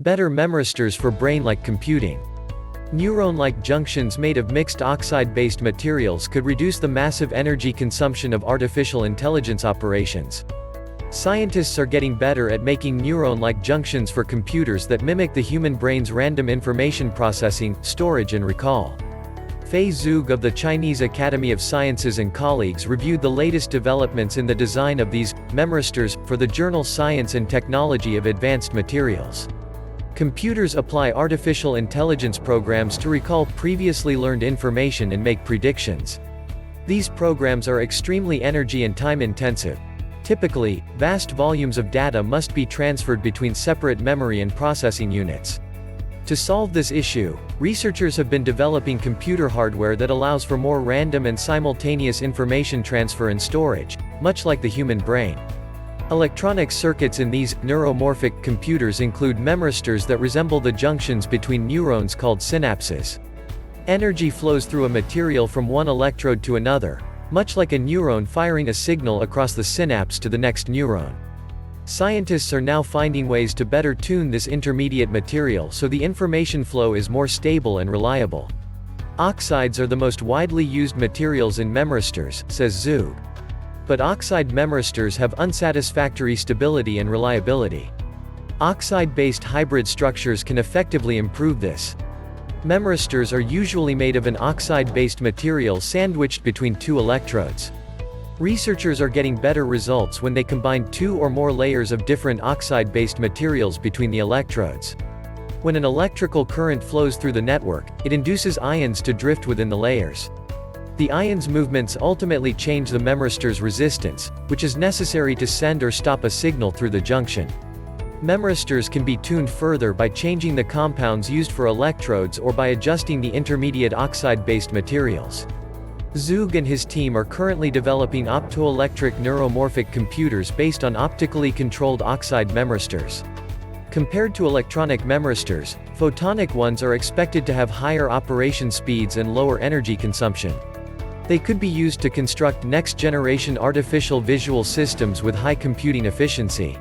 Better memristors for brain-like computing. Neuron-like junctions made of mixed oxide-based materials could reduce the massive energy consumption of artificial intelligence operations. Scientists are getting better at making neuron-like junctions for computers that mimic the human brain's random information processing, storage and recall. Fei Zhuge of the Chinese Academy of Sciences and colleagues reviewed the latest developments in the design of these memristors for the journal Science and Technology of Advanced Materials. Computers apply artificial intelligence programs to recall previously learned information and make predictions. These programs are extremely energy and time intensive. Typically, vast volumes of data must be transferred between separate memory and processing units. To solve this issue, researchers have been developing computer hardware that allows for more random and simultaneous information transfer and storage, much like the human brain. Electronic circuits in these neuromorphic computers include memristors that resemble the junctions between neurons called synapses. Energy flows through a material from one electrode to another, much like a neuron firing a signal across the synapse to the next neuron. Scientists are now finding ways to better tune this intermediate material so the information flow is more stable and reliable. Oxides are the most widely used materials in memristors, says Zhuge. But oxide memristors have unsatisfactory stability and reliability. Oxide-based hybrid structures can effectively improve this. Memristors are usually made of an oxide-based material sandwiched between two electrodes. Researchers are getting better results when they combine two or more layers of different oxide-based materials between the electrodes. When an electrical current flows through the network, it induces ions to drift within the layers. The ions' movements ultimately change the memristor's resistance, which is necessary to send or stop a signal through the junction. Memristors can be tuned further by changing the compounds used for electrodes or by adjusting the intermediate oxide-based materials. Zhuge and his team are currently developing optoelectric neuromorphic computers based on optically controlled oxide memristors. Compared to electronic memristors, photonic ones are expected to have higher operation speeds and lower energy consumption. They could be used to construct next-generation artificial visual systems with high computing efficiency.